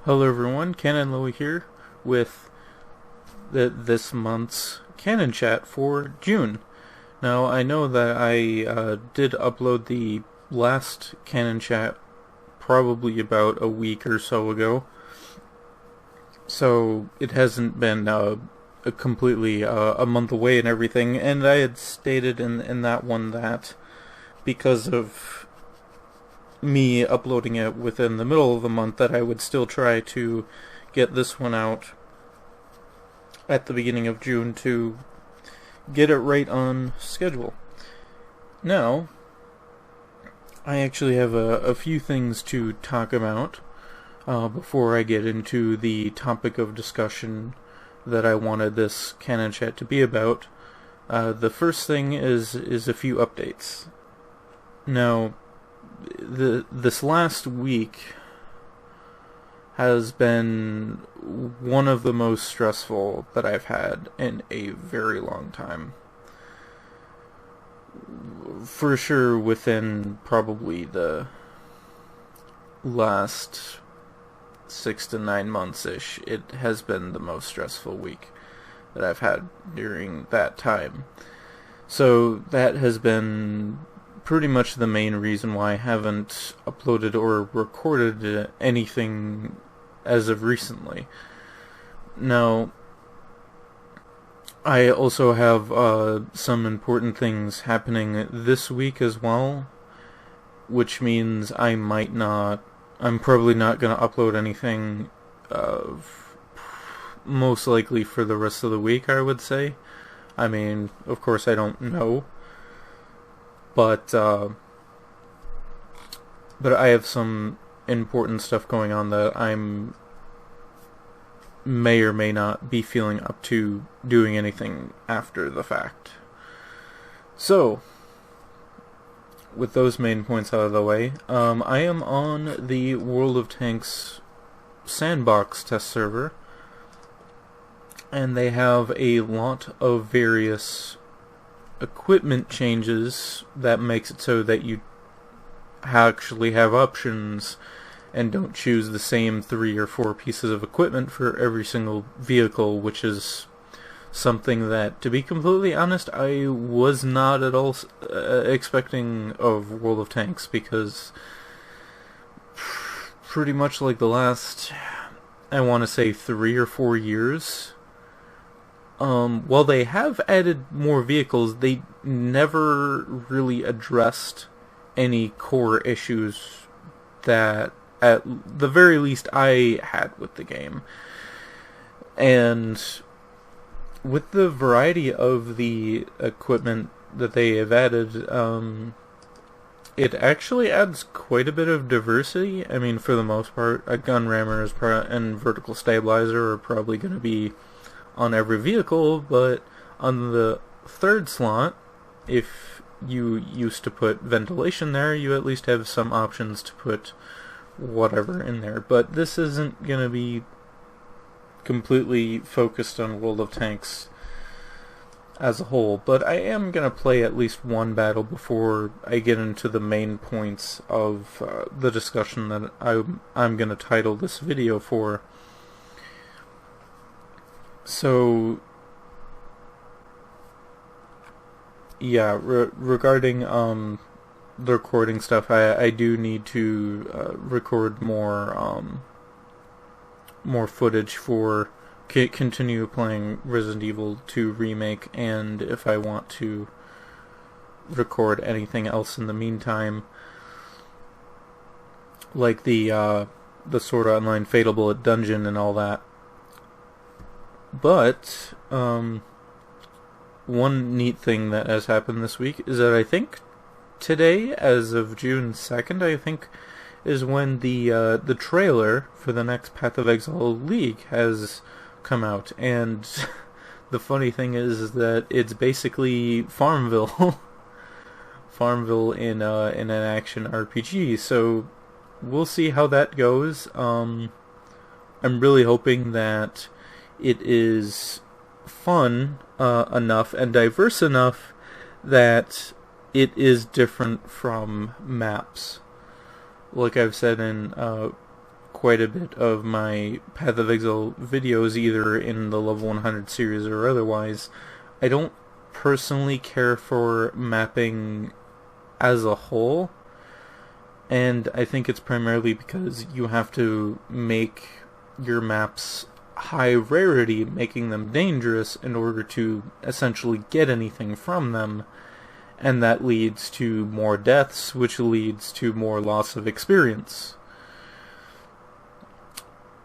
Hello everyone, Cannon Louie here with this month's CannonChat for June. Now I know that I did upload the last CannonChat probably about a week or so ago, so it hasn't been a completely a month away and everything, and I had stated in that one that because of me uploading it within the middle of the month that I would still try to get this one out at the beginning of June to get it right on schedule. Now, I actually have a few things to talk about before I get into the topic of discussion that I wanted this Canon Chat to be about. The first thing is a few updates. Now, this last week has been one of the most stressful that I've had in a very long time. For sure within probably the last 6 to 9 months-ish, it has been the most stressful week that I've had during that time. So that has been pretty much the main reason why I haven't uploaded or recorded anything as of recently. Now, I also have some important things happening this week as well, which means I'm probably not going to upload anything most likely for the rest of the week, I would say. I mean, of course I don't know. But I have some important stuff going on that I'm may or may not be feeling up to doing anything after the fact. So, with those main points out of the way, I am on the World of Tanks sandbox test server, and they have a lot of various equipment changes that makes it so that you actually have options and don't choose the same 3 or 4 pieces of equipment for every single vehicle, which is something that, to be completely honest, I was not at all expecting of World of Tanks, because pretty much like the last, I want to say 3 or 4 years, while they have added more vehicles, they never really addressed any core issues that, at the very least, I had with the game. And with the variety of the equipment that they have added, it actually adds quite a bit of diversity. I mean, for the most part, a gun rammer and vertical stabilizer are probably going to be on every vehicle, but on the third slot, if you used to put ventilation there, you at least have some options to put whatever in there. But this isn't going to be completely focused on World of Tanks as a whole, but I am going to play at least one battle before I get into the main points of the discussion that I'm going to title this video for. So, yeah, regarding the recording stuff, I do need to record more footage for continue playing Resident Evil 2 Remake, and if I want to record anything else in the meantime, like the Sword Art Online Fatal Bullet dungeon and all that. But, one neat thing that has happened this week is that I think today, as of June 2nd, I think, is when the trailer for the next Path of Exile League has come out. And the funny thing is that it's basically Farmville. Farmville in an action RPG, so we'll see how that goes. I'm really hoping that it is fun enough and diverse enough that it is different from maps. Like I've said in quite a bit of my Path of Exile videos, either in the Level 100 series or otherwise, I don't personally care for mapping as a whole, and I think it's primarily because you have to make your maps high rarity, making them dangerous in order to essentially get anything from them, and that leads to more deaths, which leads to more loss of experience.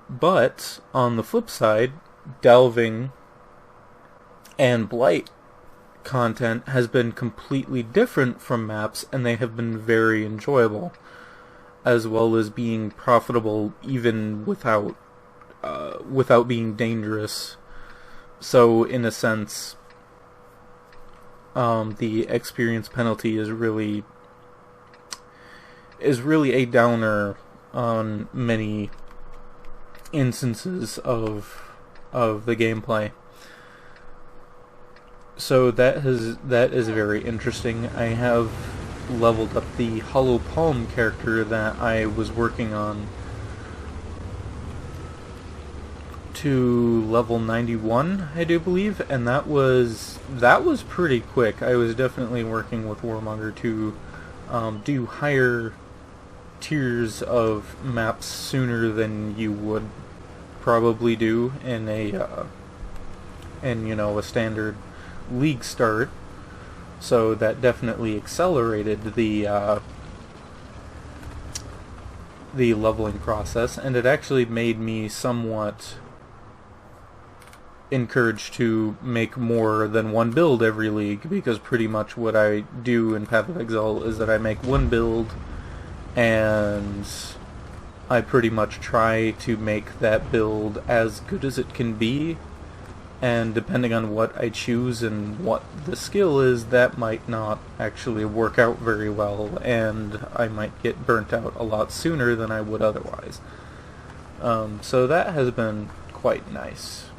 But, on the flip side, delving and blight content has been completely different from maps, and they have been very enjoyable, as well as being profitable even without being dangerous. So, in a sense, the experience penalty is really a downer on many instances of the gameplay. So that is very interesting. I have leveled up the Hollow Palm character that I was working on to level 91, I do believe, and that was pretty quick. I was definitely working with Warmonger to do higher tiers of maps sooner than you would probably do in a standard league start. So that definitely accelerated the leveling process, and it actually made me somewhat encouraged to make more than one build every league, because pretty much what I do in Path of Exile is that I make one build and I pretty much try to make that build as good as it can be, and depending on what I choose and what the skill is, that might not actually work out very well, and I might get burnt out a lot sooner than I would otherwise. So that has been quite nice.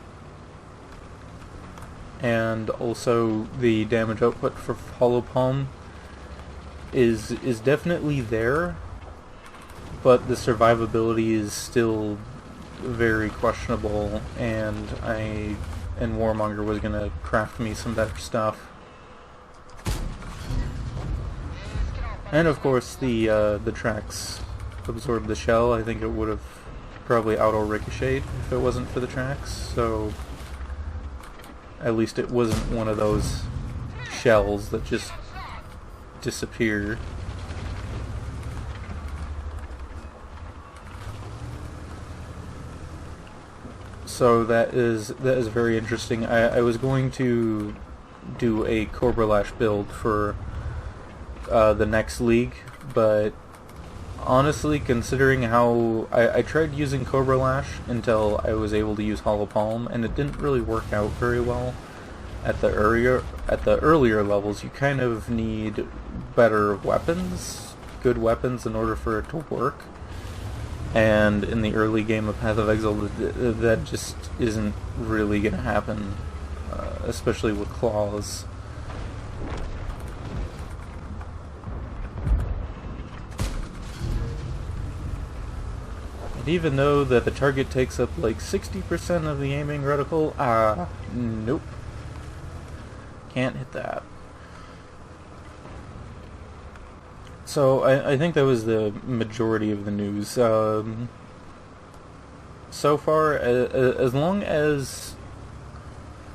And also the damage output for Hollow Palm is definitely there, but the survivability is still very questionable, and Warmonger was gonna craft me some better stuff. And of course the tracks absorb the shell. I think it would have probably auto-ricocheted if it wasn't for the tracks, so at least it wasn't one of those shells that just disappear. So that is very interesting. I was going to do a Cobra Lash build for the next league, but honestly, considering how I tried using Cobra Lash until I was able to use Hollow Palm, and it didn't really work out very well at the earlier levels. You kind of need better weapons, good weapons, in order for it to work. And in the early game of Path of Exile, that just isn't really going to happen, especially with claws. And even though that the target takes up like 60% of the aiming reticle, nope. Can't hit that. So I think that was the majority of the news. So far, as long as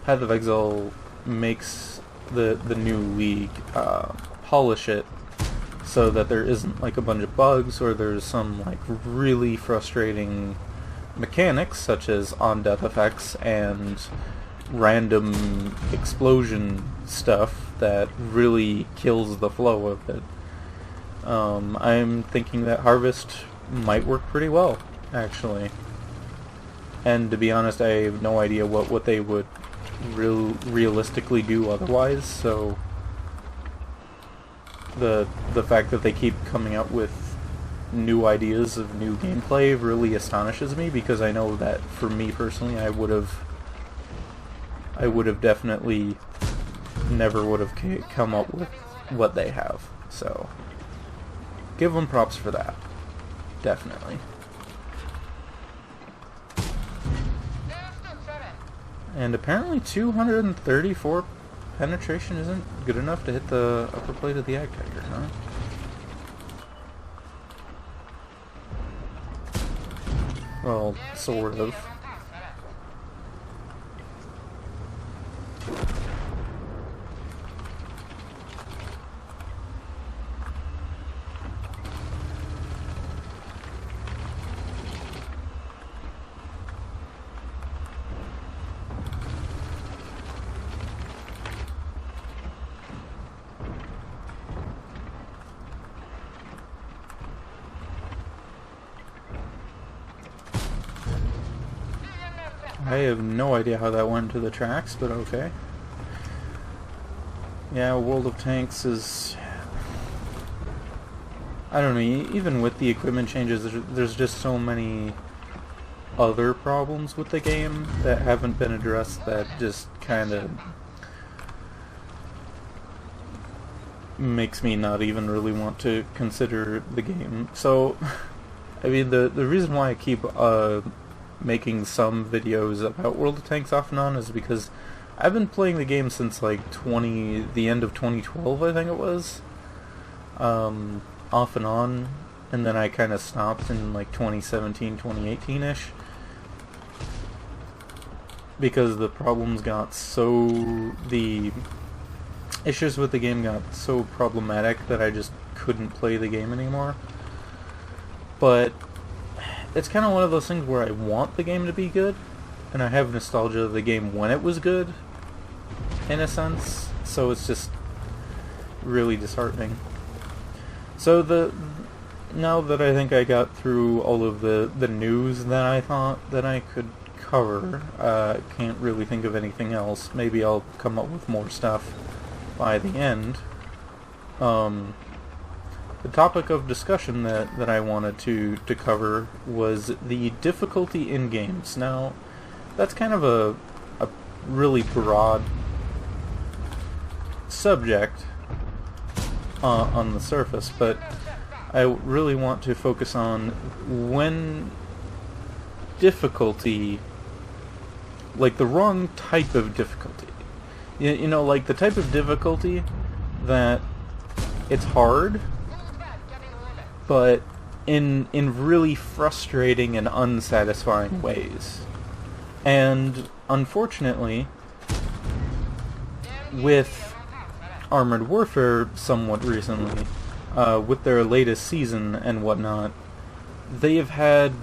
Path of Exile makes the new league polish it so that there isn't like a bunch of bugs, or there's some like really frustrating mechanics such as on-death effects and random explosion stuff that really kills the flow of it. I'm thinking that Harvest might work pretty well, actually. And to be honest, I have no idea what they would realistically do otherwise, so the fact that they keep coming out with new ideas of new gameplay really astonishes me, because I know that for me personally, I would have definitely never would have come up with what they have. So give them props for that, definitely. And apparently 234 penetration isn't good enough to hit the upper plate of the Ag Tiger, huh? Well, sort of. I have no idea how that went to the tracks, but okay. Yeah, World of Tanks is... I don't know, even with the equipment changes, there's just so many other problems with the game that haven't been addressed that just kind of makes me not even really want to consider the game. So, I mean, the reason why I keep making some videos about World of Tanks off and on is because I've been playing the game since like the end of 2012, I think it was, off and on, and then I kind of stopped in like 2017, 2018-ish, because the problems got so, the issues with the game got so problematic that I just couldn't play the game anymore. But it's kind of one of those things where I want the game to be good, and I have nostalgia of the game when it was good, in a sense, so it's just really disheartening. So now that I think I got through all of the news that I thought that I could cover, can't really think of anything else. Maybe I'll come up with more stuff by the end. The topic of discussion that I wanted to cover was the difficulty in games. Now, that's kind of a really broad subject on the surface, but I really want to focus on when difficulty, like the wrong type of difficulty. You know, like the type of difficulty that it's hard, but in really frustrating and unsatisfying ways. And unfortunately, with Armored Warfare somewhat recently, with their latest season and whatnot, they have had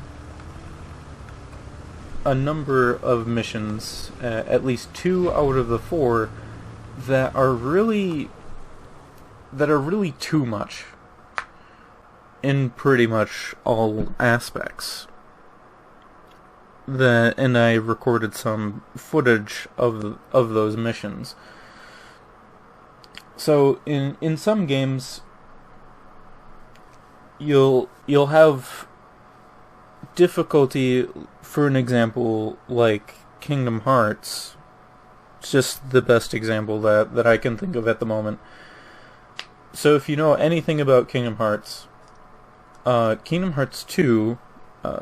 a number of missions, at least 2 out of the 4, that are really too much in pretty much all aspects. And I recorded some footage of those missions. So in some games, you'll have difficulty, for an example, like Kingdom Hearts. It's just the best example that I can think of at the moment. So if you know anything about Kingdom Hearts 2,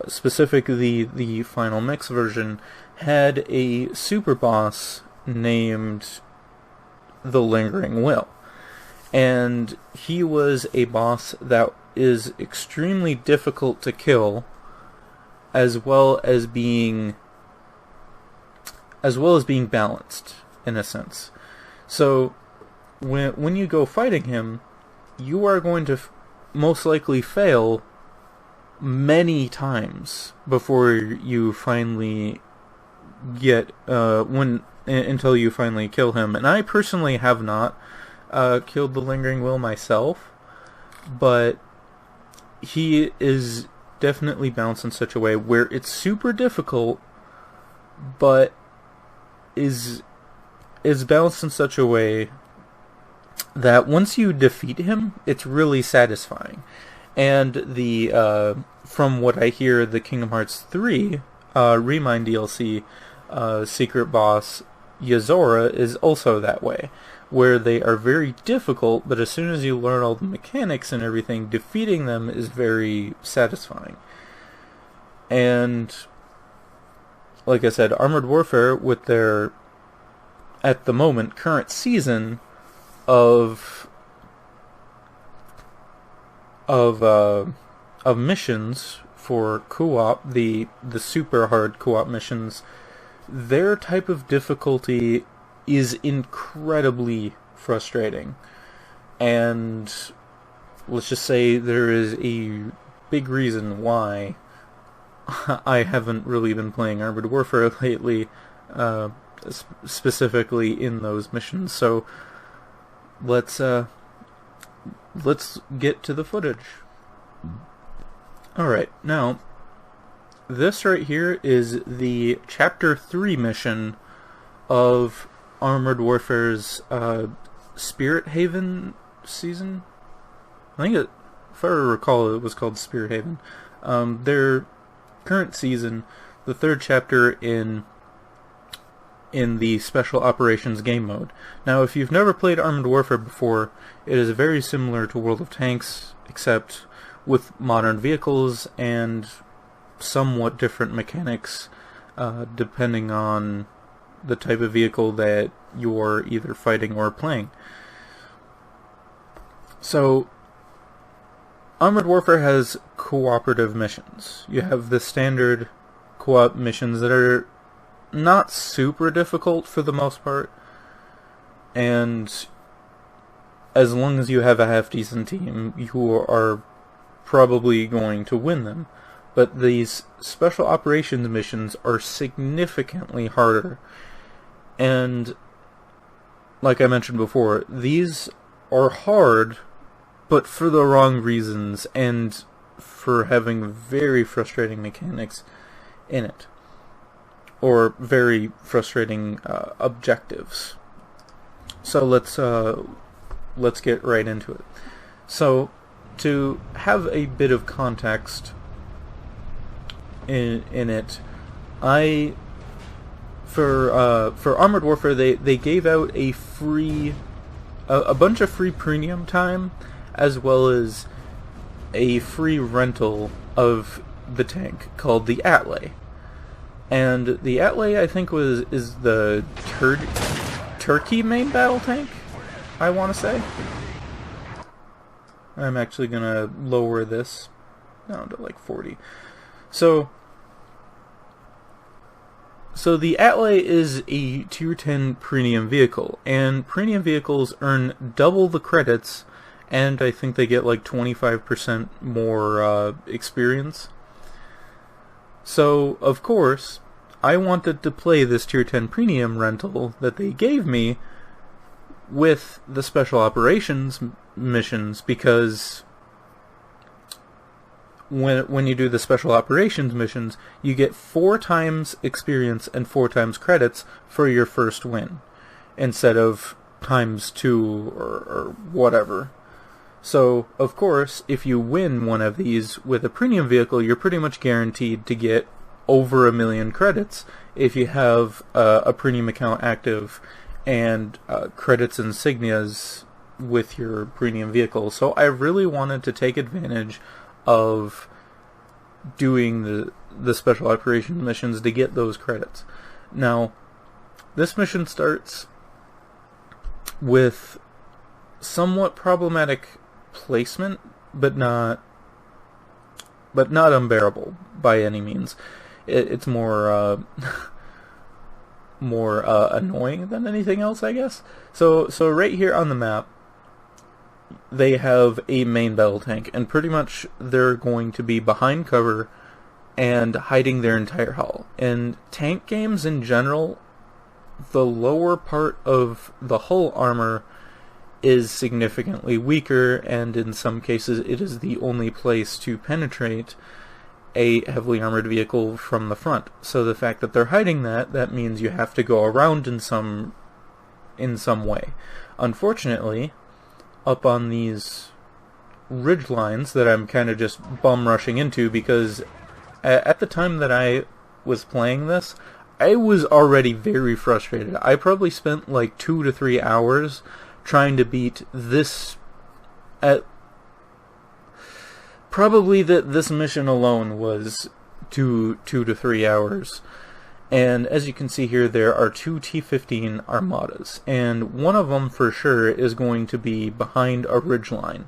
specifically the Final Mix version, had a super boss named the Lingering Will. And he was a boss that is extremely difficult to kill, as well as being balanced, in a sense. So when you go fighting him, you are going to most likely fail many times before you finally get until you finally kill him. And I personally have not killed the Lingering Will myself, but he is definitely balanced in such a way where it's super difficult, but is balanced in such a way that once you defeat him, it's really satisfying. And from what I hear, the Kingdom Hearts 3 Remind DLC secret boss Yozora is also that way, where they are very difficult, but as soon as you learn all the mechanics and everything, defeating them is very satisfying. And like I said, Armored Warfare, with their, at the moment, current season of missions for co-op, the super hard co-op missions, their type of difficulty is incredibly frustrating. And let's just say there is a big reason why I haven't really been playing Armored Warfare lately, specifically in those missions. So let's get to the footage. Alright, now, this right here is the Chapter 3 mission of Armored Warfare's Spirit Haven season? I think it, if I recall, it was called Spirit Haven. Their current season, the third chapter in the Special Operations game mode. Now, if you've never played Armored Warfare before, it is very similar to World of Tanks, except with modern vehicles and somewhat different mechanics, depending on the type of vehicle that you're either fighting or playing. So, Armored Warfare has cooperative missions. You have the standard co-op missions that are not super difficult for the most part, and as long as you have a half-decent team, you are probably going to win them. But these special operations missions are significantly harder, and like I mentioned before, these are hard, but for the wrong reasons, and for having very frustrating mechanics in it, or very frustrating objectives. So let's get right into it. So, to have a bit of context in it, for Armored Warfare, they gave out a bunch of free premium time, as well as a free rental of the tank called the Atlay. And the Atlay, I think, is the Turkey main battle tank, I want to say. I'm actually going to lower this down to like 40. So the Atlay is a Tier 10 premium vehicle, and premium vehicles earn double the credits, and I think they get like 25% more experience. So, of course, I wanted to play this Tier 10 premium rental that they gave me with the special operations missions, because when you do the special operations missions, you get 4 times experience and 4 times credits for your first win, instead of times 2 or whatever. So, of course, if you win one of these with a premium vehicle, you're pretty much guaranteed to get over 1 million credits if you have a premium account active and credits insignias with your premium vehicle. So I really wanted to take advantage of doing the special operations missions to get those credits. Now, this mission starts with somewhat problematic placement, but not unbearable by any means. It's more more annoying than anything else, I guess. So right here on the map, they have a main battle tank, and pretty much they're going to be behind cover and hiding their entire hull. In tank games in general, the lower part of the hull armor is significantly weaker, and in some cases it is the only place to penetrate a heavily armored vehicle from the front. So the fact that they're hiding that means you have to go around in some way. Unfortunately, up on these ridge lines that I'm kind of just bum rushing into, because at the time that I was playing this, I was already very frustrated. I probably spent like 2 to 3 hours trying to beat this. Probably that this mission alone was 2 to 3 hours, And as you can see here, there are two T-15 armadas, and one of them for sure is going to be behind a ridgeline.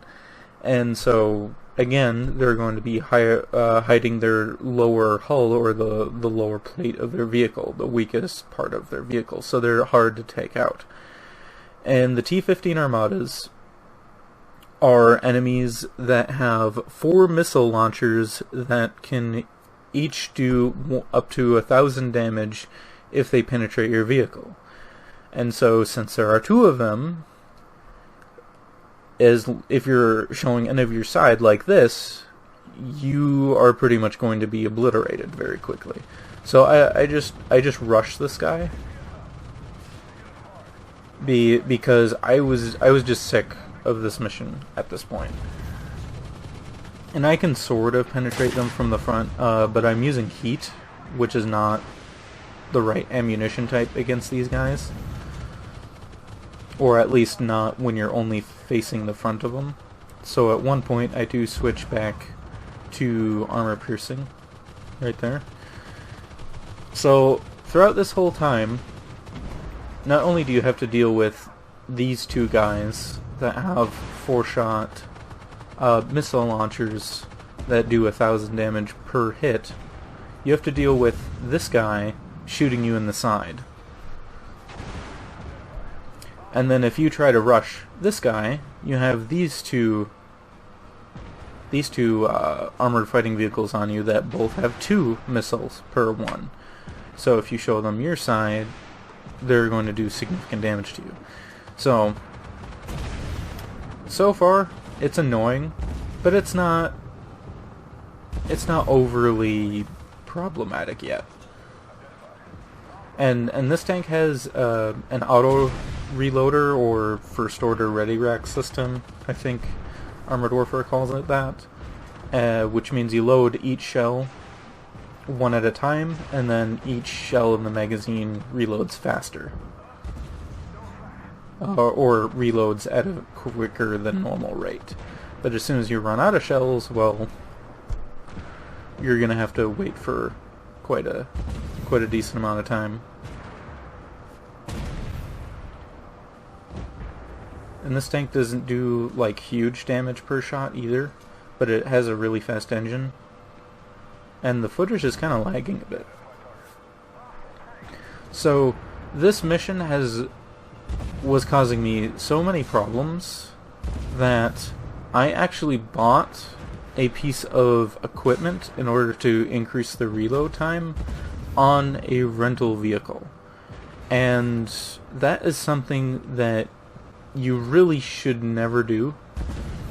And so, again, they're going to be hiding their lower hull, or the lower plate of their vehicle, the weakest part of their vehicle, so they're hard to take out. And the T-15 armadas are enemies that have 4 missile launchers that can each do up to 1,000 damage if they penetrate your vehicle. And so, since there are 2 of them, if you're showing end of your side like this, you are pretty much going to be obliterated very quickly. So I just rushed this guy because I was just sick of this mission at this point. And I can sort of penetrate them from the front, but I'm using heat, which is not the right ammunition type against these guys. Or at least not when you're only facing the front of them. So at one point I do switch back to armor piercing, right there. So throughout this whole time, not only do you have to deal with these 2 guys that have 4-shot missile launchers that do 1,000 damage per hit, you have to deal with this guy shooting you in the side. And then if you try to rush this guy, you have these two armored fighting vehicles on you that both have 2 missiles per one. So if you show them your side, they're going to do significant damage to you. So far, it's annoying, but it's not overly problematic yet. And this tank has an auto reloader, or first order ready rack system, I think Armored Warfare calls it that, which means you load each shell one at a time, and then each shell in the magazine reloads faster. Or reloads at a quicker than normal rate. But as soon as you run out of shells, well, you're gonna have to wait for quite a decent amount of time. And this tank doesn't do like huge damage per shot either, but it has a really fast engine. And the footage is kind of lagging a bit. So this mission was causing me so many problems that I actually bought a piece of equipment in order to increase the reload time on a rental vehicle. And that is something that you really should never do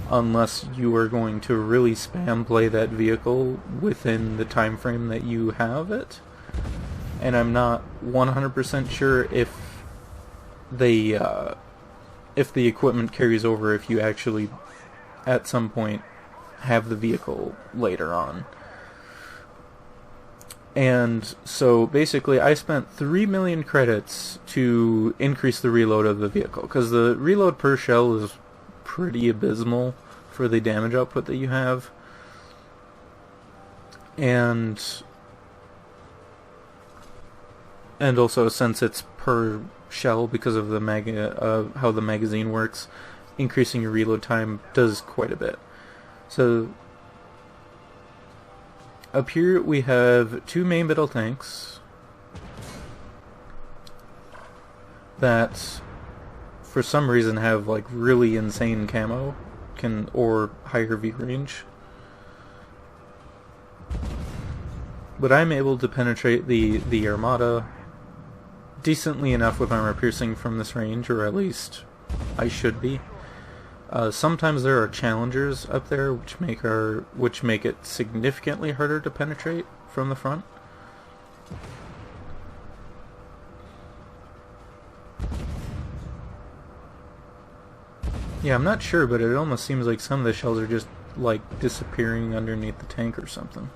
unless you are going to really spam play that vehicle within the time frame that you have it. And I'm not 100% sure if the equipment carries over if you actually at some point have the vehicle later on. And so basically I spent 3 million credits to increase the reload of the vehicle, because the reload per shell is pretty abysmal for the damage output that you have. And also, since it's per shell because of the how the magazine works, increasing your reload time does quite a bit. So up here we have 2 main battle tanks that for some reason have like really insane camo or higher V range. But I'm able to penetrate the Armada decently enough with armor piercing from this range, or at least I should be. Sometimes there are challengers up there which make it significantly harder to penetrate from the front. Yeah, I'm not sure, but it almost seems like some of the shells are just like disappearing underneath the tank or something.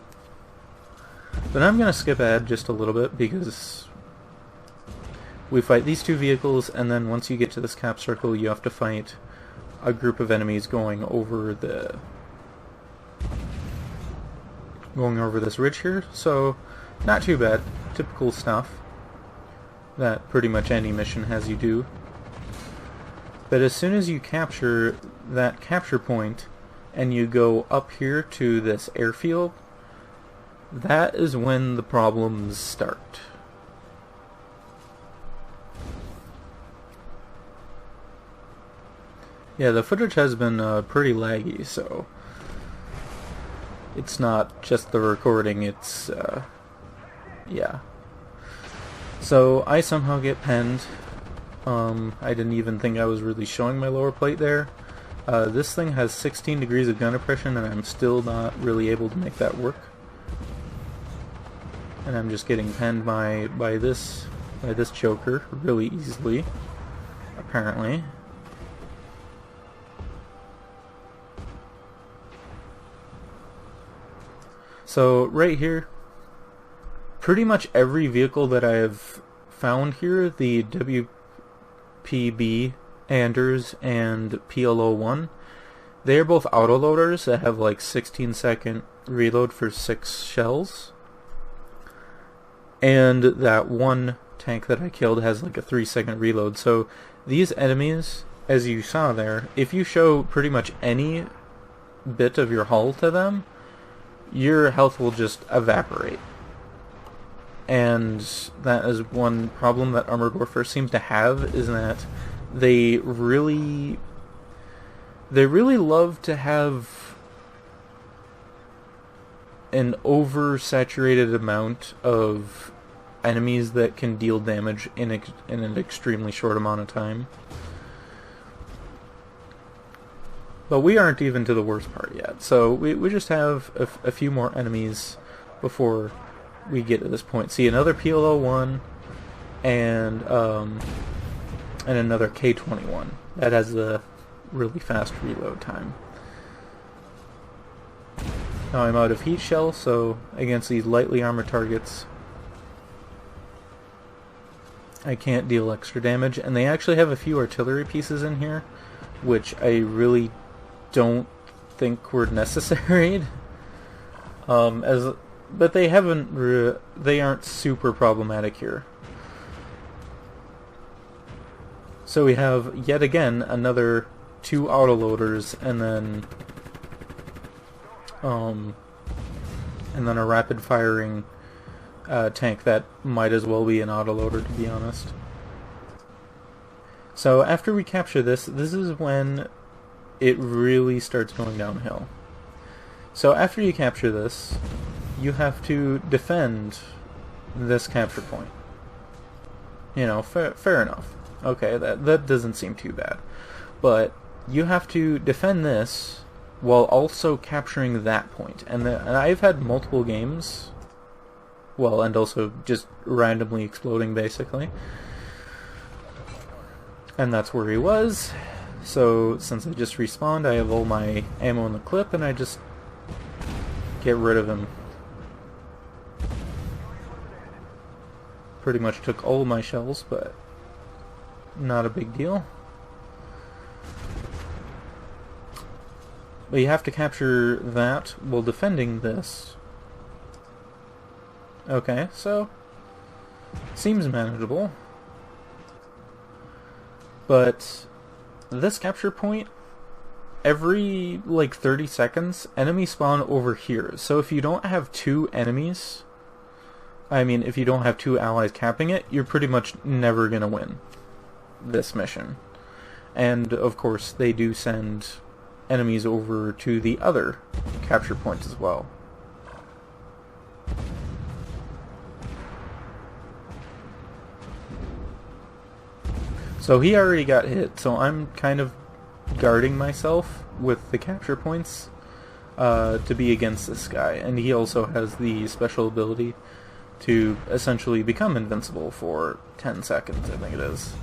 But I'm gonna skip ahead just a little bit because we fight these 2 vehicles, and then once you get to this cap circle, you have to fight a group of enemies going over this ridge here. So not too bad. Typical stuff that pretty much any mission has you do. But as soon as you capture that capture point and you go up here to this airfield, that is when the problems start. Yeah, the footage has been pretty laggy, so it's not just the recording, it's, yeah. So I somehow get penned. I didn't even think I was really showing my lower plate there. This thing has 16 degrees of gun oppression, and I'm still not really able to make that work. And I'm just getting penned by this joker really easily, apparently. So right here, pretty much every vehicle that I have found here, the WPB Anders and PLO1, they are both autoloaders that have like 16-second reload for 6 shells. And that one tank that I killed has like a 3-second reload. So these enemies, as you saw there, if you show pretty much any bit of your hull to them, your health will just evaporate. And that is one problem that Armored Warfare seems to have, is that they really love to have an oversaturated amount of enemies that can deal damage in an extremely short amount of time. But we aren't even to the worst part yet, so we just have a few more enemies before we get to this point. See, another PLO1 and another K21 that has the really fast reload time. Now I'm out of heat shell, so against these lightly armored targets I can't deal extra damage, and they actually have a few artillery pieces in here, which I really don't think were necessary. But they aren't super problematic here. So we have yet again another 2 autoloaders, and then a rapid firing tank that might as well be an autoloader, to be honest. So after we capture this is when it really starts going downhill. So after you capture this, you have to defend this capture point. You know, fair enough. Okay, that doesn't seem too bad. But you have to defend this while also capturing that point. And I've had multiple games, well, and also just randomly exploding, basically. And that's where he was. So, since I just respawned, I have all my ammo in the clip, and I just get rid of him. Pretty much took all of my shells, but not a big deal. But you have to capture that while defending this. Okay, so seems manageable. But this capture point, every like 30 seconds, enemies spawn over here. So if you don't have 2 enemies, if you don't have 2 allies capping it, you're pretty much never gonna win this mission. And of course they do send enemies over to the other capture points as well. So he already got hit, so I'm kind of guarding myself with the capture points to be against this guy. And he also has the special ability to essentially become invincible for 10 seconds, I think it is.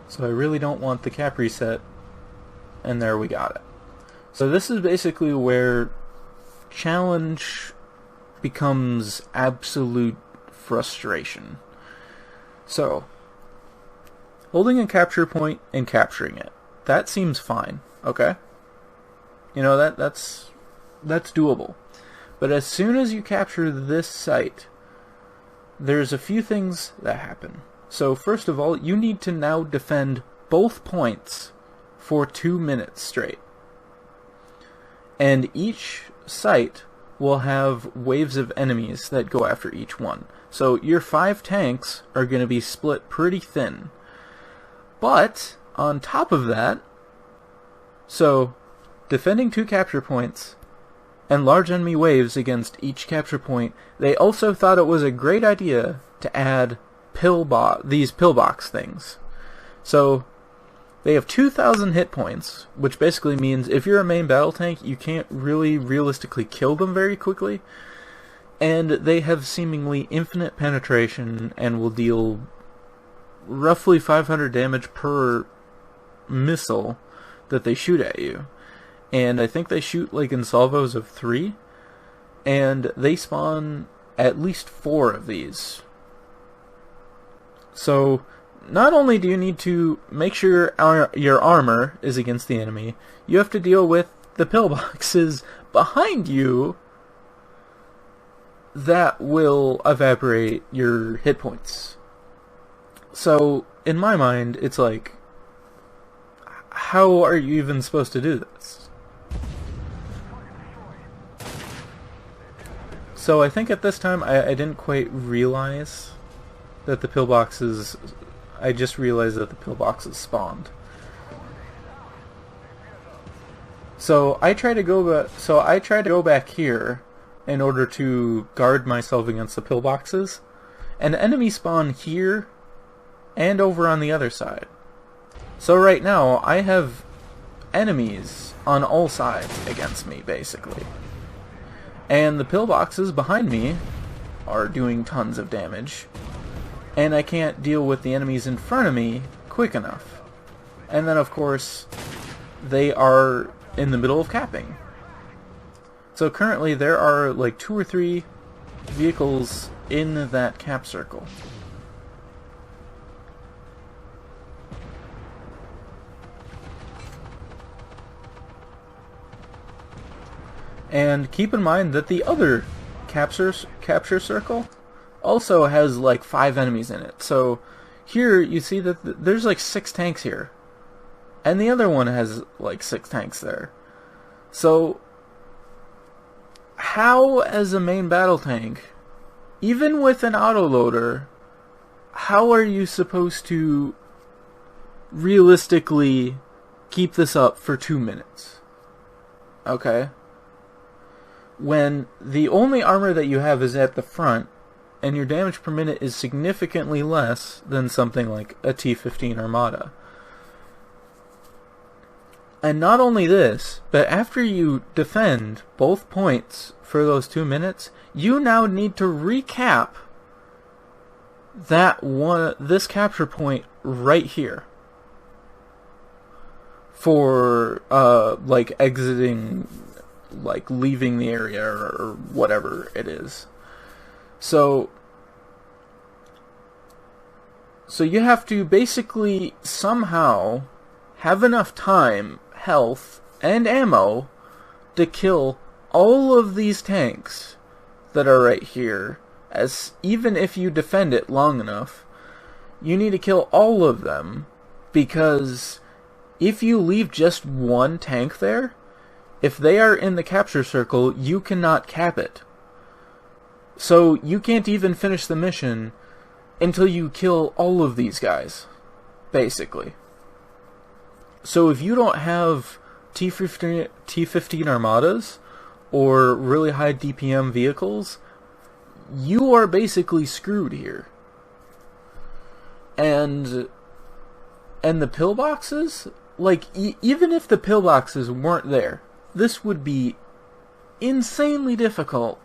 So I really don't want the cap reset, and there we got it. So this is basically where challenge becomes absolute frustration. So, holding a capture point and capturing it, that seems fine, okay? You know, that's That's doable. But as soon as you capture this site, there's a few things that happen. So first of all, you need to now defend both points for 2 minutes straight. And each site will have waves of enemies that go after each one. So your 5 tanks are going to be split pretty thin. But on top of that, so defending 2 capture points and large enemy waves against each capture point, they also thought it was a great idea to add these pillbox things. So they have 2,000 hit points, which basically means if you're a main battle tank, you can't really realistically kill them very quickly. And they have seemingly infinite penetration and will deal roughly 500 damage per missile that they shoot at you. And I think they shoot like in salvos of 3, and they spawn at least 4 of these. So not only do you need to make sure your armor is against the enemy, you have to deal with the pillboxes behind you that will evaporate your hit points. So in my mind, it's like, how are you even supposed to do this? So I think at this time I didn't quite realize that the pillboxes... I just realized that the pillboxes spawned. So I try to go back here in order to guard myself against the pillboxes, and enemies spawn here and over on the other side. So right now I have enemies on all sides against me, basically. And the pillboxes behind me are doing tons of damage, and I can't deal with the enemies in front of me quick enough. And then of course they are in the middle of capping. So currently there are like 2 or 3 vehicles in that cap circle. And keep in mind that the other capture circle also has like 5 enemies in it. So here you see that there's like 6 tanks here, and the other one has like 6 tanks there. So how, as a main battle tank, even with an autoloader, how are you supposed to realistically keep this up for 2 minutes? Okay? When the only armor that you have is at the front, and your damage per minute is significantly less than something like a T-15 Armada. And not only this, but after you defend both points for those 2 minutes, you now need to recap this capture point right here for like exiting, like leaving the area or whatever it is. So you have to basically somehow have enough time, health, and ammo to kill all of these tanks that are right here. As even if you defend it long enough, you need to kill all of them, because if you leave just one tank there, if they are in the capture circle, you cannot cap it. So you can't even finish the mission until you kill all of these guys, basically. So if you don't have T-15 Armadas or really high DPM vehicles, you are basically screwed here. And the pillboxes, like even if the pillboxes weren't there, this would be insanely difficult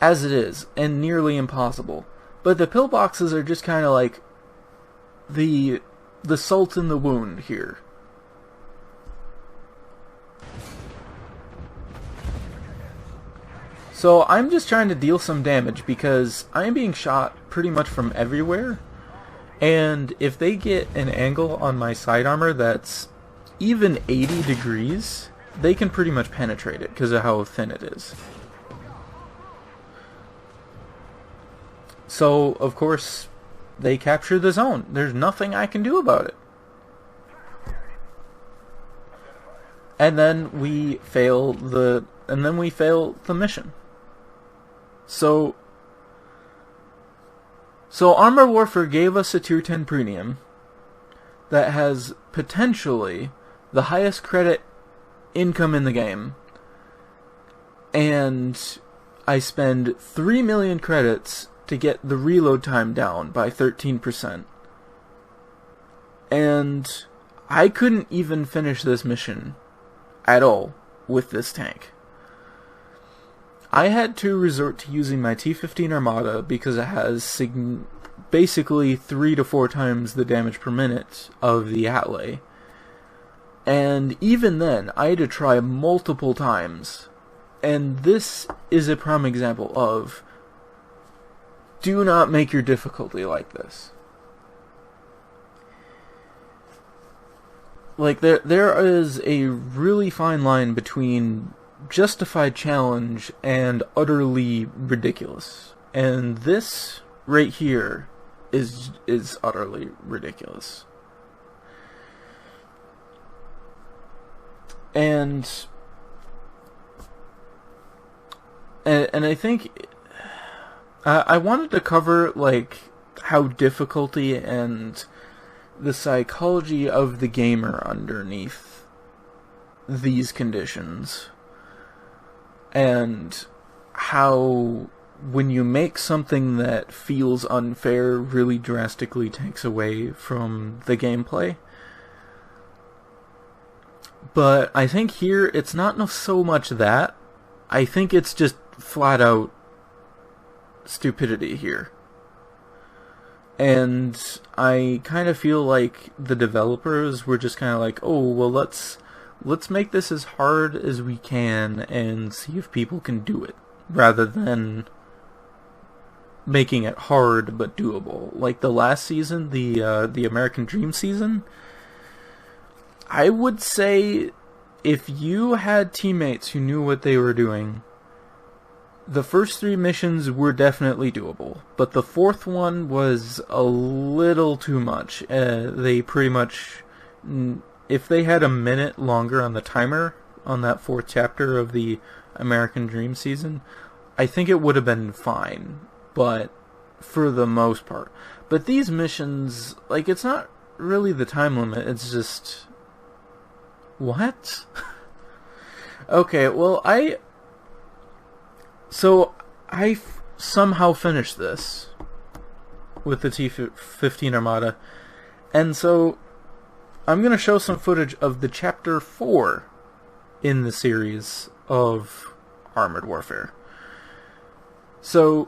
as it is, and nearly impossible. But the pillboxes are just kind of like the salt in the wound here. So I'm just trying to deal some damage because I'm being shot pretty much from everywhere. And if they get an angle on my side armor that's even 80 degrees, they can pretty much penetrate it because of how thin it is. So, of course, they capture the zone. There's nothing I can do about it. And then we fail the mission. So Armored Warfare gave us a Tier 10 premium that has potentially the highest credit income in the game. And I spend 3 million credits to get the reload time down by 13%. And I couldn't even finish this mission at all with this tank. I had to resort to using my T-15 Armada because it has basically 3 to 4 times the damage per minute of the Atlee. And even then, I had to try multiple times. And this is a prime example of, do not make your difficulty like this. Like, there is a really fine line between justified challenge and utterly ridiculous. And this right here is utterly ridiculous. And I think I wanted to cover, like, how difficulty and the psychology of the gamer underneath these conditions, and how when you make something that feels unfair really drastically takes away from the gameplay. But I think here it's not so much that. I think it's just flat out stupidity here. And I kind of feel like the developers were just kind of like, oh, well, let's make this as hard as we can and see if people can do it, rather than making it hard but doable. Like the last season, the American Dream season, I would say if you had teammates who knew what they were doing, the first 3 missions were definitely doable, but the 4th one was a little too much. They pretty much, if they had a minute longer on the timer on that 4th chapter of the American Dream season, I think it would have been fine, but for the most part. But these missions, like, it's not really the time limit, it's just... What? Okay, well, I somehow finished this with the T-15 Armada, and so I'm going to show some footage of the Chapter 4 in the series of Armored Warfare. So,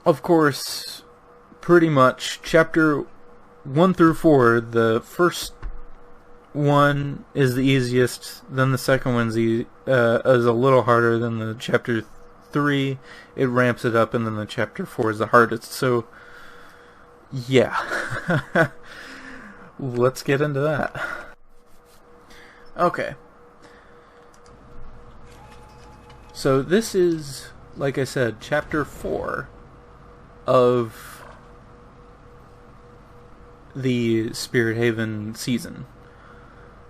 of course, pretty much Chapter 1 through 4, the first one is the easiest, then the second one's is a little harder, than the Chapter 3, it ramps it up, and then the Chapter 4 is the hardest. So, yeah. Let's get into that. Okay. So this is, like I said, Chapter 4 of the Spirit Haven season.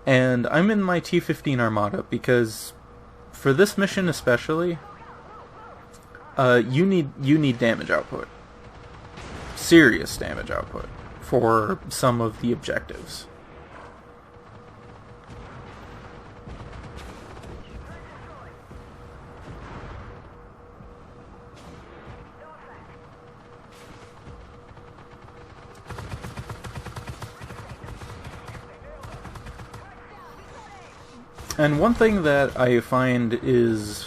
And I'm in my T-15 Armada because for this mission especially, you need damage output. Serious damage output for some of the objectives. And one thing that I find is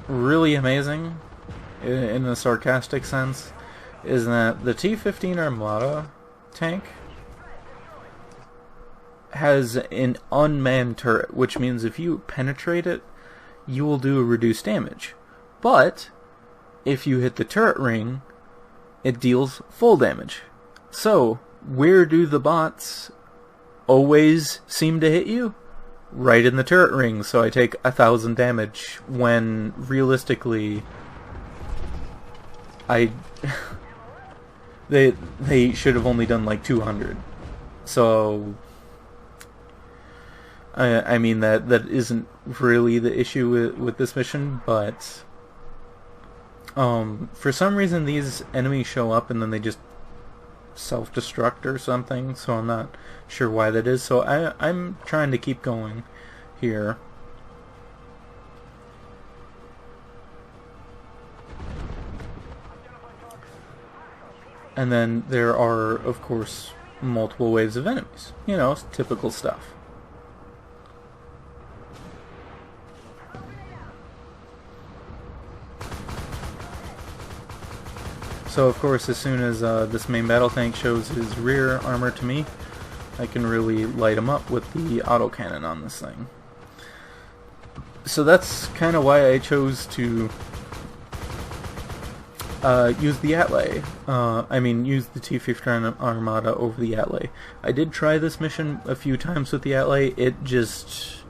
really amazing, in a sarcastic sense, is that the T-15 Armada tank has an unmanned turret, which means if you penetrate it, you will do reduced damage. But if you hit the turret ring, it deals full damage. So, where do the bots always seem to hit you? right in the turret ring, so I take 1,000 damage when realistically they should have only done like 200. So I mean that isn't really the issue with this mission, but for some reason these enemies show up and then they just self-destruct or something, so I'm not sure why that is. So I'm trying to keep going here. And then there are, of course, multiple waves of enemies. You know, typical stuff. So of course, as soon as this main battle tank shows his rear armor to me, I can really light him up with the autocannon on this thing. So that's kind of why I chose to use the Atlay. Use the T-59 Armada over the Atlay. I did try this mission a few times with the Atlay. It just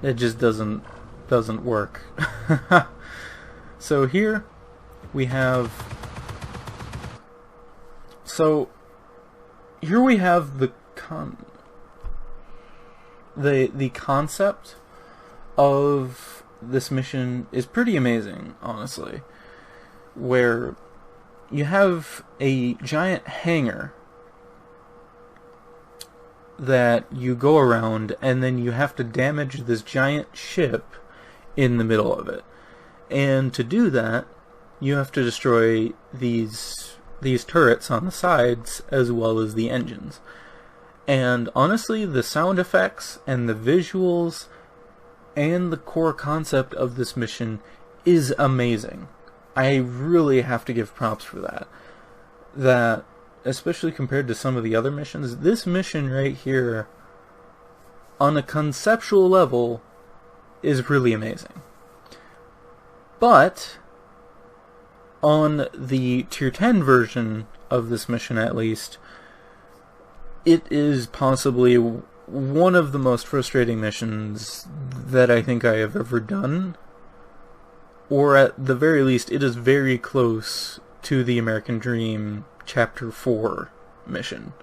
doesn't work. So here we have the concept of this mission is pretty amazing, honestly, where you have a giant hangar that you go around and then you have to damage this giant ship in the middle of it. And to do that, you have to destroy these turrets on the sides as well as the engines. And honestly, the sound effects and the visuals and the core concept of this mission is amazing. I really have to give props for that. That, especially compared to some of the other missions, this mission right here, on a conceptual level, is really amazing. But on the Tier 10 version of this mission, at least, it is possibly one of the most frustrating missions that I think I have ever done. Or at the very least, it is very close to the American Dream Chapter 4 mission.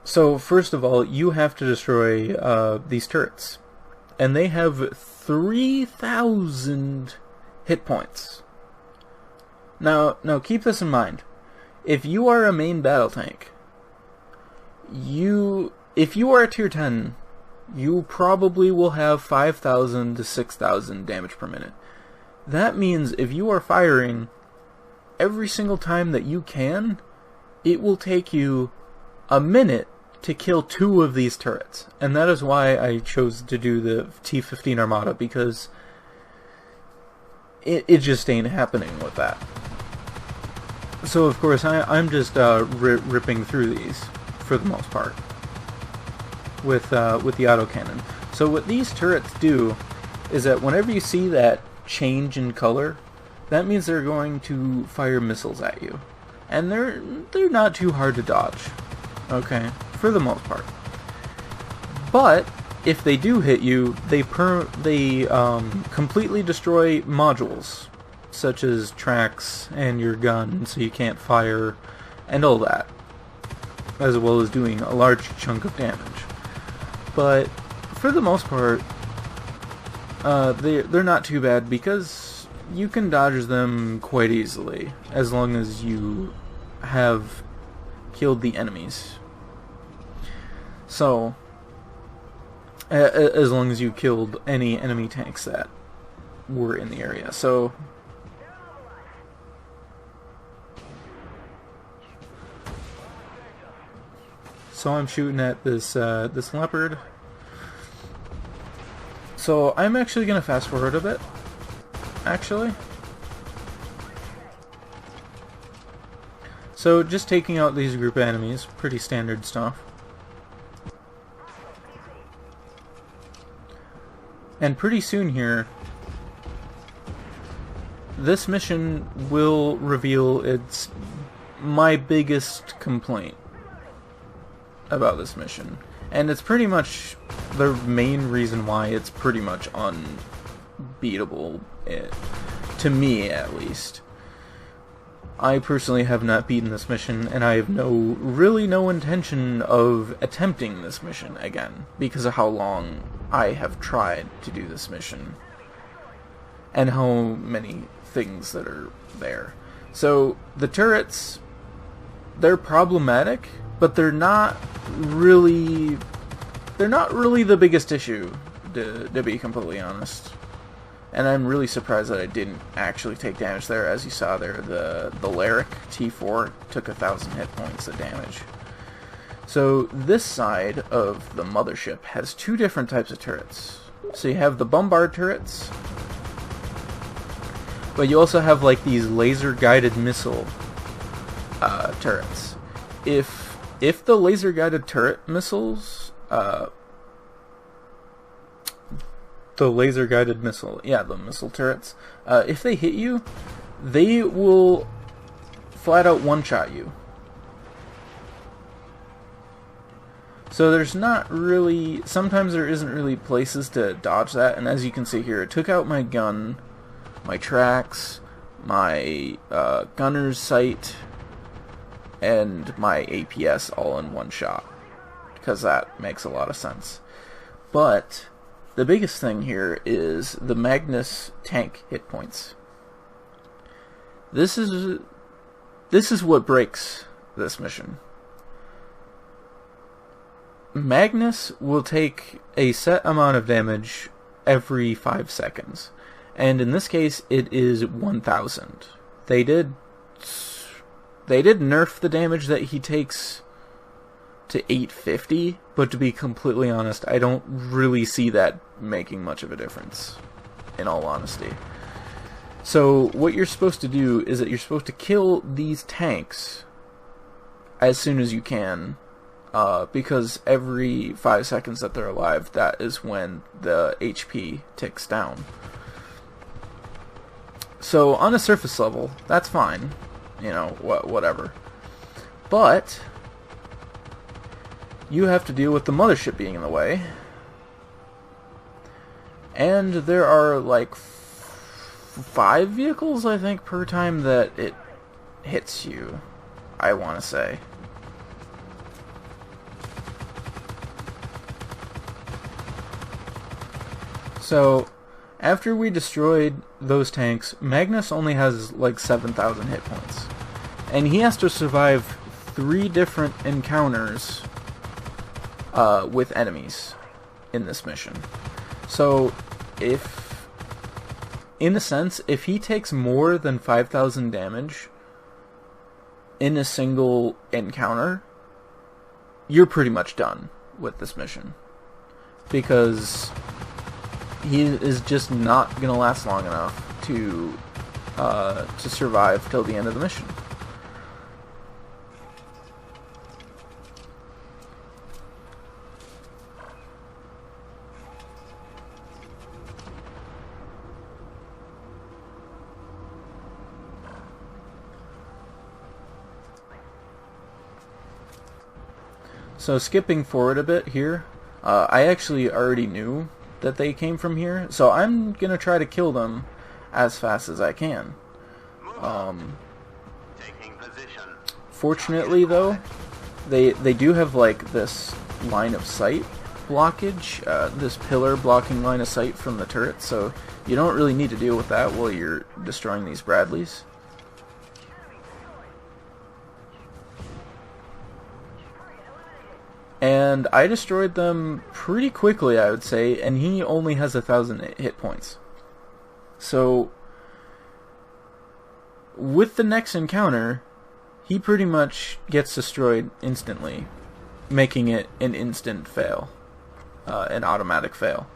So, first of all, you have to destroy these turrets. And they have 3,000 hit points. Now keep this in mind. If you are a main battle tank, if you are a Tier 10, you probably will have 5,000 to 6,000 damage per minute. That means if you are firing every single time that you can, it will take you a minute to kill 2 of these turrets. And that is why I chose to do the T-15 Armada, because it just ain't happening with that. So of course I'm just ripping through these for the most part with the autocannon. So what these turrets do is that whenever you see that change in color, that means they're going to fire missiles at you, and they're not too hard to dodge. Okay, for the most part. But if they do hit you, they completely destroy modules, such as tracks and your gun, so you can't fire, and all that, as well as doing a large chunk of damage. But for the most part, they're not too bad, because you can dodge them quite easily, as long as you have killed the enemies. So, as long as you killed any enemy tanks that were in the area. So I'm shooting at this leopard. So I'm actually gonna fast forward a bit, actually. So just taking out these group of enemies, pretty standard stuff. And pretty soon here, this mission will reveal my biggest complaint about this mission. And it's pretty much the main reason why it's pretty much unbeatable, to me at least. I personally have not beaten this mission, and I have really no intention of attempting this mission again, because of how long I have tried to do this mission, and how many things that are there. So, the turrets, they're problematic, but they're not really the biggest issue, to be completely honest. And I'm really surprised that I didn't actually take damage there. As you saw there, the Lyric T4 took 1,000 hit points of damage. So this side of the mothership has two different types of turrets. So you have the bombard turrets, but you also have like these laser-guided missile turrets. If the laser-guided turret missiles, the missile turrets, if they hit you, they will flat out one-shot you. So there's not really, sometimes there isn't really places to dodge that, and as you can see here, it took out my gun, my tracks, my gunner's sight, and my APS all in one shot, because that makes a lot of sense. But the biggest thing here is the Magnus tank hit points. This is what breaks this mission. Magnus will take a set amount of damage every 5 seconds, and in this case it is 1,000. They did nerf the damage that he takes to 850, but to be completely honest, I don't really see that making much of a difference, in all honesty. So what you're supposed to do is that you're supposed to kill these tanks as soon as you can, because every 5 seconds that they're alive, that is when the HP ticks down. So on a surface level, that's fine, you know, whatever. But you have to deal with the mothership being in the way, and there are like 5 vehicles, I think, per time that it hits you, I want to say. So after we destroyed those tanks, Magnus only has like 7,000 hit points, and he has to survive 3 different encounters with enemies in this mission. So in a sense, if he takes more than 5,000 damage in a single encounter, you're pretty much done with this mission, because he is just not going to last long enough to survive till the end of the mission. So skipping forward a bit here, I actually already knew that they came from here, so I'm gonna try to kill them as fast as I can. Fortunately though, they do have like this line of sight blockage, this pillar blocking line of sight from the turret, so you don't really need to deal with that while you're destroying these Bradleys. And I destroyed them pretty quickly, I would say, and he only has 1,000 hit points. So with the next encounter, he pretty much gets destroyed instantly, making it an instant fail, an automatic fail.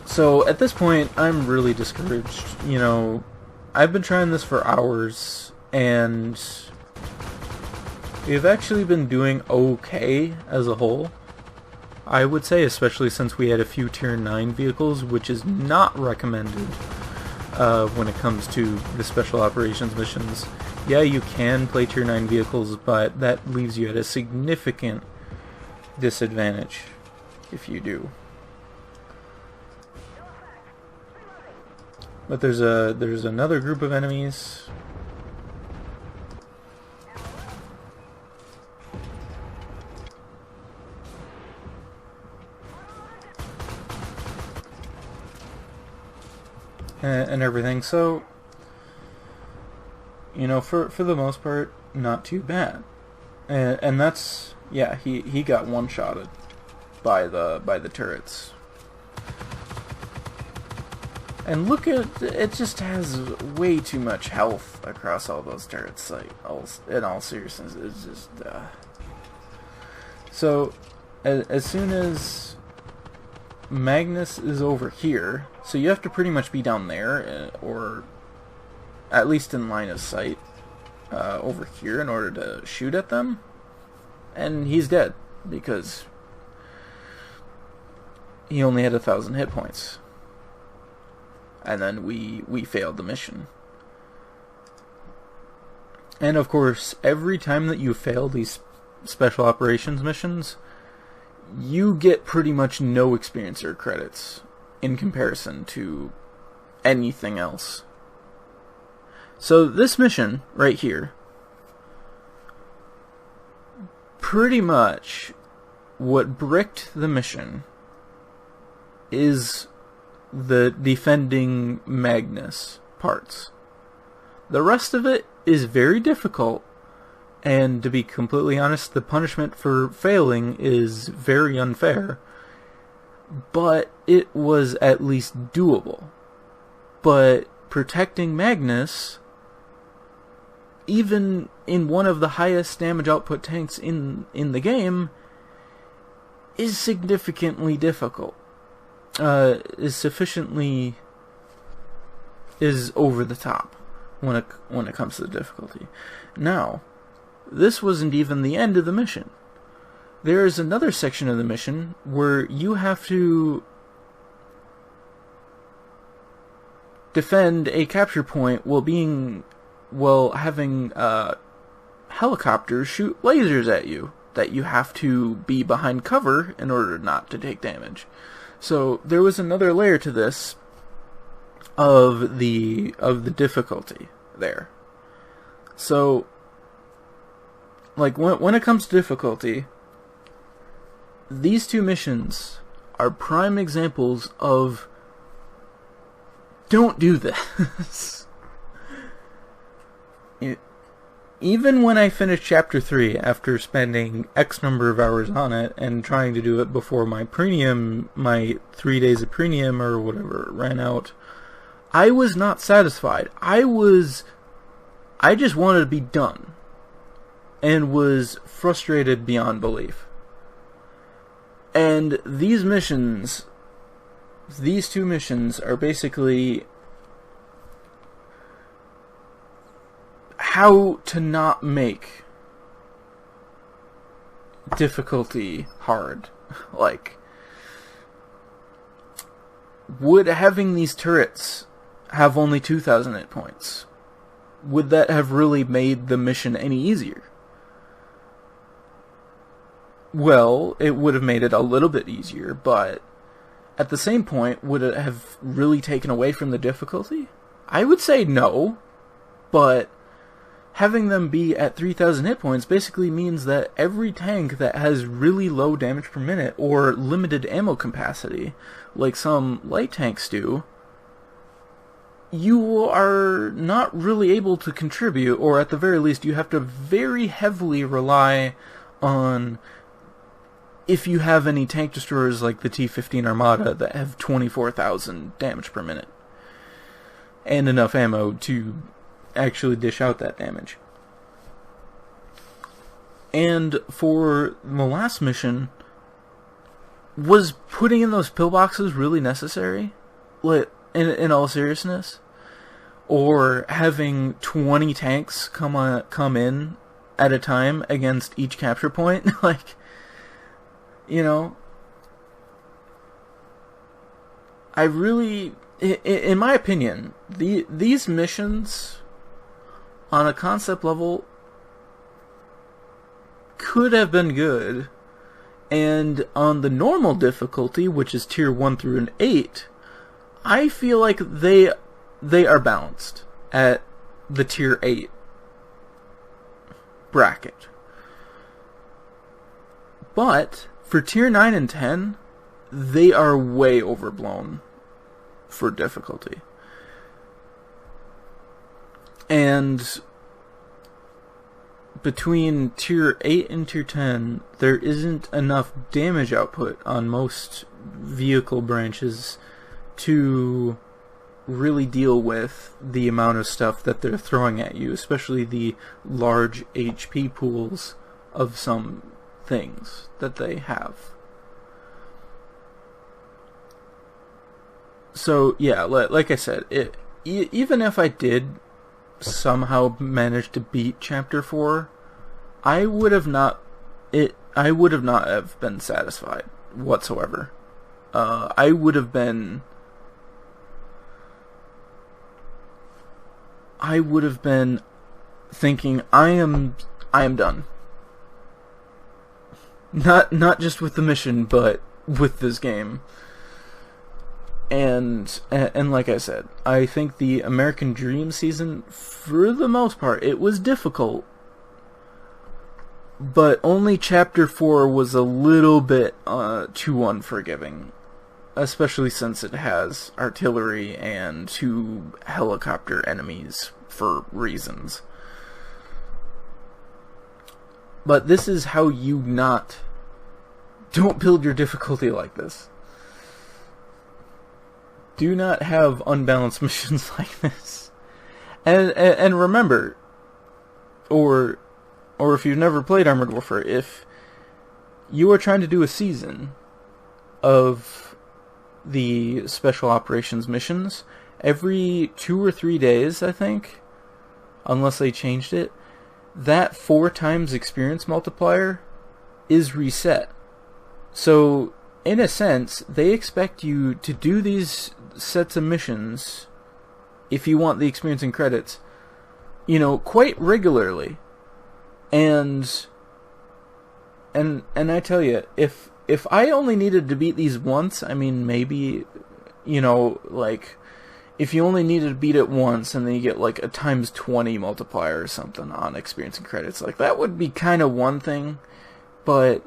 So at this point, I'm really discouraged. You know, I've been trying this for hours, and we've actually been doing okay as a whole, I would say, especially since we had a few tier 9 vehicles, which is not recommended when it comes to the special operations missions. Yeah, you can play tier 9 vehicles, but that leaves you at a significant disadvantage if you do. But there's another group of enemies. And everything, so you know, for the most part, not too bad. And that's, yeah, he got one-shotted by the turrets. And look at, it just has way too much health across all those turrets, like, in all seriousness, it's just, So, as soon as Magnus is over here, so you have to pretty much be down there, or at least in line of sight, over here in order to shoot at them, and he's dead, because he only had 1,000 hit points. And then we failed the mission. And of course, every time that you fail these special operations missions, you get pretty much no experience or credits in comparison to anything else. So this mission right here, pretty much what bricked the mission is the defending Magnus parts. The rest of it is very difficult, and to be completely honest, the punishment for failing is very unfair, but it was at least doable. But protecting Magnus, even in one of the highest damage output tanks in the game, is significantly difficult. Is over the top when it comes to the difficulty. Now, this wasn't even the end of the mission. There is another section of the mission where you have to defend a capture point while having helicopters shoot lasers at you that you have to be behind cover in order not to take damage. So there was another layer to this of the difficulty there. So, like, when it comes to difficulty, these two missions are prime examples of don't do this. Even when I finished Chapter 3, after spending X number of hours on it, and trying to do it before my 3 days of premium or whatever ran out, I was not satisfied. I just wanted to be done, and was frustrated beyond belief. And these two missions are basically how to not make difficulty hard. Like, would having these turrets have only 2,000 hit points, would that have really made the mission any easier? Well, it would have made it a little bit easier, but at the same point, would it have really taken away from the difficulty? I would say no, but having them be at 3,000 hit points basically means that every tank that has really low damage per minute or limited ammo capacity, like some light tanks do, you are not really able to contribute, or at the very least you have to very heavily rely on, if you have any tank destroyers like the T-15 Armada that have 24,000 damage per minute, and enough ammo to actually dish out that damage. And for the last mission, was putting in those pillboxes really necessary? Like, in all seriousness? Or having 20 tanks come in at a time against each capture point? Like, you know, I really, in my opinion, these missions on a concept level, could have been good. And on the normal difficulty, which is tier 1 through an 8, I feel like they are balanced at the tier 8 bracket. But for tier 9 and 10, they are way overblown for difficulty. And between tier 8 and tier 10, there isn't enough damage output on most vehicle branches to really deal with the amount of stuff that they're throwing at you, especially the large HP pools of some things that they have. So yeah, like I said, even if I did somehow manage to beat Chapter 4, I would have not have been satisfied whatsoever. I would have been thinking, I am done. Not just with the mission, but with this game. And like I said, I think the American Dream season, for the most part, it was difficult. But only Chapter 4 was a little bit too unforgiving. Especially since it has artillery and 2 helicopter enemies for reasons. But this is how you don't build your difficulty like this. Do not have unbalanced missions like this. And remember, or if you've never played Armored Warfare, if you are trying to do a season of the Special Operations missions, every 2 or 3 days, I think, unless they changed it, that 4 times experience multiplier is reset. So, in a sense, they expect you to do these sets of missions, if you want the experience and credits, quite regularly. And I tell you, if I only needed to beat these once, I mean, maybe, if you only needed to beat it once and then you get like a times 20 multiplier or something on experience and credits, like that would be kind of one thing. But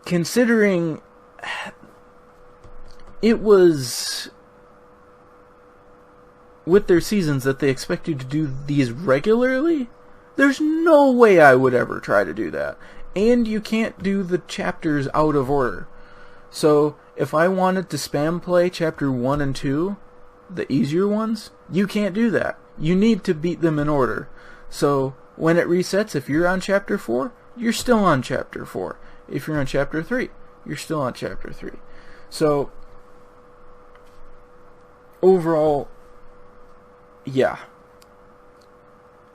considering it was with their seasons that they expect you to do these regularly, there's no way I would ever try to do that. And you can't do the chapters out of order. So if I wanted to spam play Chapter 1 and 2, the easier ones, you can't do that. You need to beat them in order. So when it resets, if you're on Chapter 4, you're still on Chapter 4. If you're on Chapter 3, you're still on Chapter 3. So overall, yeah,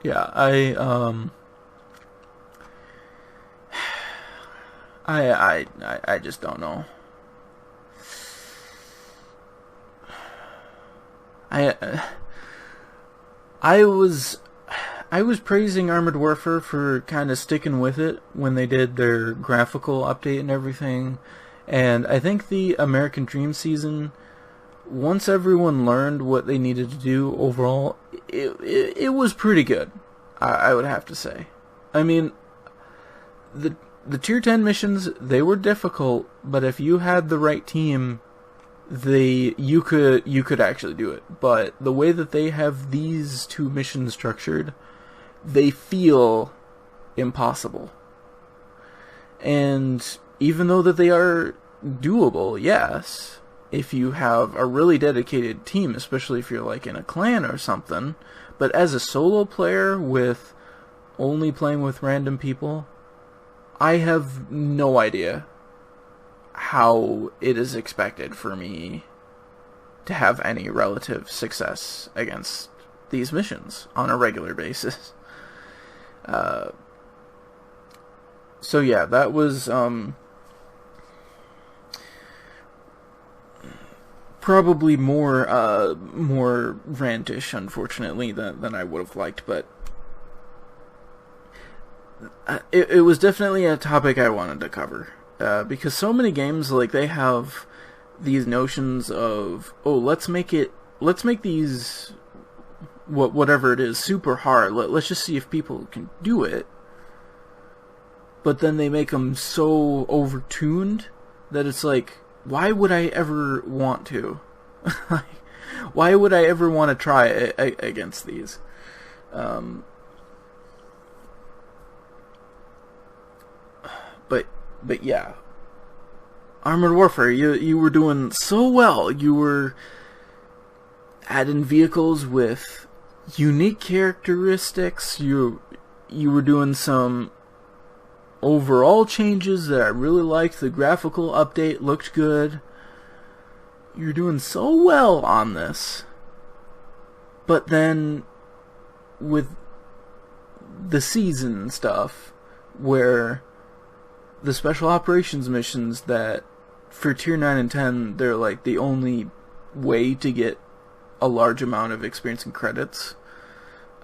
I just don't know. I was praising Armored Warfare for kind of sticking with it when they did their graphical update and everything, and I think the American Dream season, once everyone learned what they needed to do overall, it was pretty good, I would have to say. I mean, the Tier 10 missions, they were difficult, but if you had the right team, you could actually do it. But the way that they have these 2 missions structured, they feel impossible. And even though that they are doable, yes, if you have a really dedicated team, especially if you're like in a clan or something, but as a solo player with only playing with random people, I have no idea how it is expected for me to have any relative success against these missions on a regular basis. So yeah, that was probably more rantish, unfortunately, than I would have liked, but it was definitely a topic I wanted to cover, because so many games, like, they have these notions of, oh, let's make these, whatever it is, super hard, let's just see if people can do it, but then they make them so overtuned that it's like, why would I ever want to? Why would I ever want to try against these? But yeah, Armored Warfare, you were doing so well. You were adding vehicles with unique characteristics. You were doing some overall changes that I really liked. The graphical update looked good. You're doing so well on this. But then with the season stuff, where the special operations missions that for tier 9 and 10, they're like the only way to get a large amount of experience and credits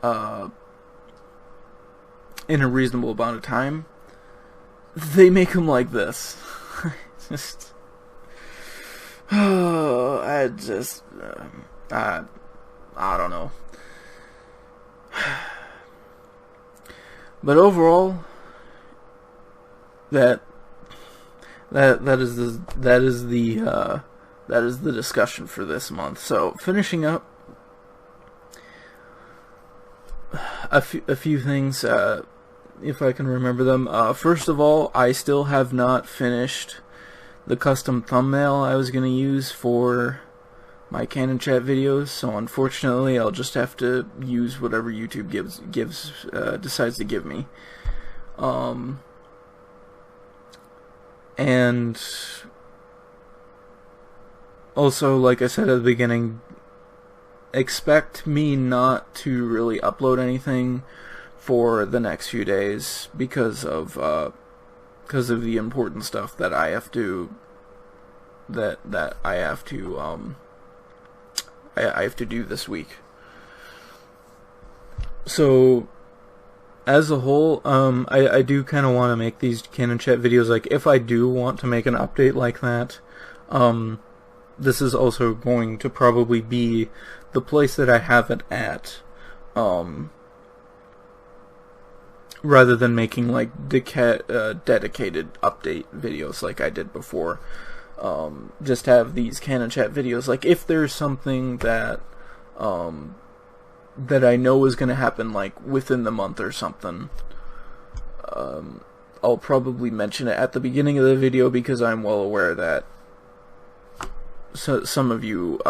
in a reasonable amount of time, they make them like this. Just, oh, I don't know. But overall, that is the discussion for this month. So finishing up a few things, if I can remember them. First of all, I still have not finished the custom thumbnail I was going to use for my CannonChat videos, so unfortunately I'll just have to use whatever YouTube decides to give me. And also, like I said at the beginning, expect me not to really upload anything for the next few days because of the important stuff that I have to I have to do this week. So as a whole, I do kind of want to make these CannonChat videos. Like, if I do want to make an update like that, this is also going to probably be the place that I have it at, rather than making like dedicated update videos like I did before. Just have these CannonChat videos. Like, if there's something that that I know is going to happen like within the month or something, I'll probably mention it at the beginning of the video, because I'm well aware that some of you,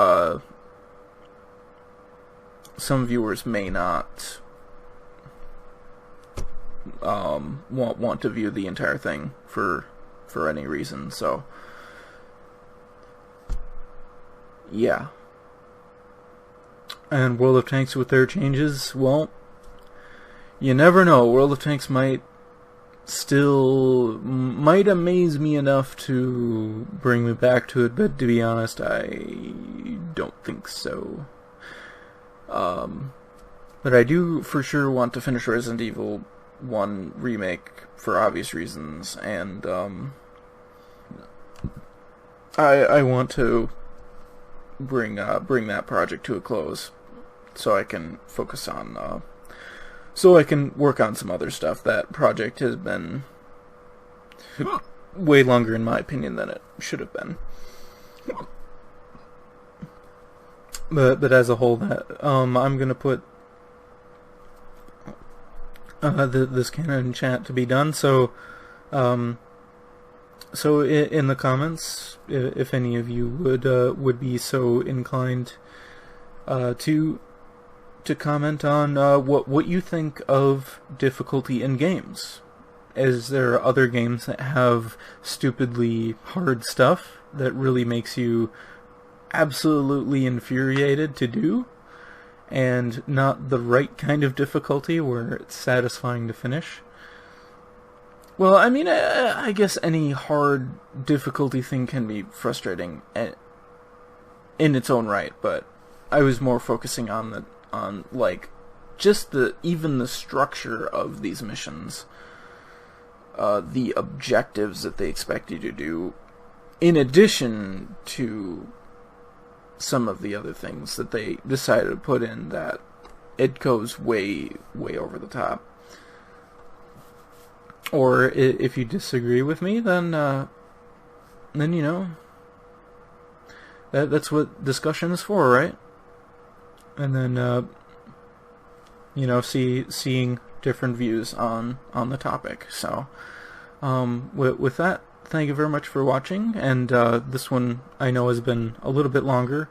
some viewers may not want to view the entire thing for any reason. So yeah. And World of Tanks with their changes, well, you never know. World of Tanks might amaze me enough to bring me back to it, but to be honest, I don't think so. But I do for sure want to finish Resident Evil 1 Remake for obvious reasons, and I want to bring that project to a close, so I can focus on so I can work on some other stuff. That project has been way longer, in my opinion, than it should have been. But as a whole, that I'm gonna put this CannonChat to be done. So so in the comments, if any of you would be so inclined to comment on what you think of difficulty in games. Is there other games that have stupidly hard stuff that really makes you absolutely infuriated to do, and not the right kind of difficulty where it's satisfying to finish? Well, I mean, I guess any hard difficulty thing can be frustrating in its own right, but I was more focusing on like just even the structure of these missions, the objectives that they expect you to do, in addition to some of the other things that they decided to put in that it goes way, way over the top. Or if you disagree with me, then you know, that's what discussion is for, right? And then you know, seeing different views on the topic. So with that, thank you very much for watching, and this one I know has been a little bit longer.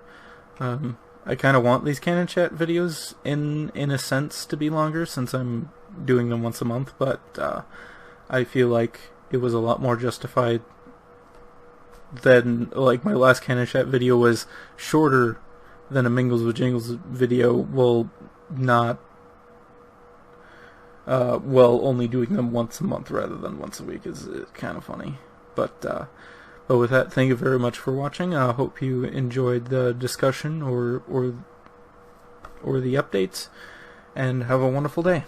I kind of want these CannonChat videos in a sense to be longer, since I'm doing them once a month, but I feel like it was a lot more justified than, like, my last CannonChat video was shorter than a Mingles with Jingles video, well, not only doing them once a month rather than once a week is kind of funny. But with that, thank you very much for watching. I hope you enjoyed the discussion or the updates, and have a wonderful day.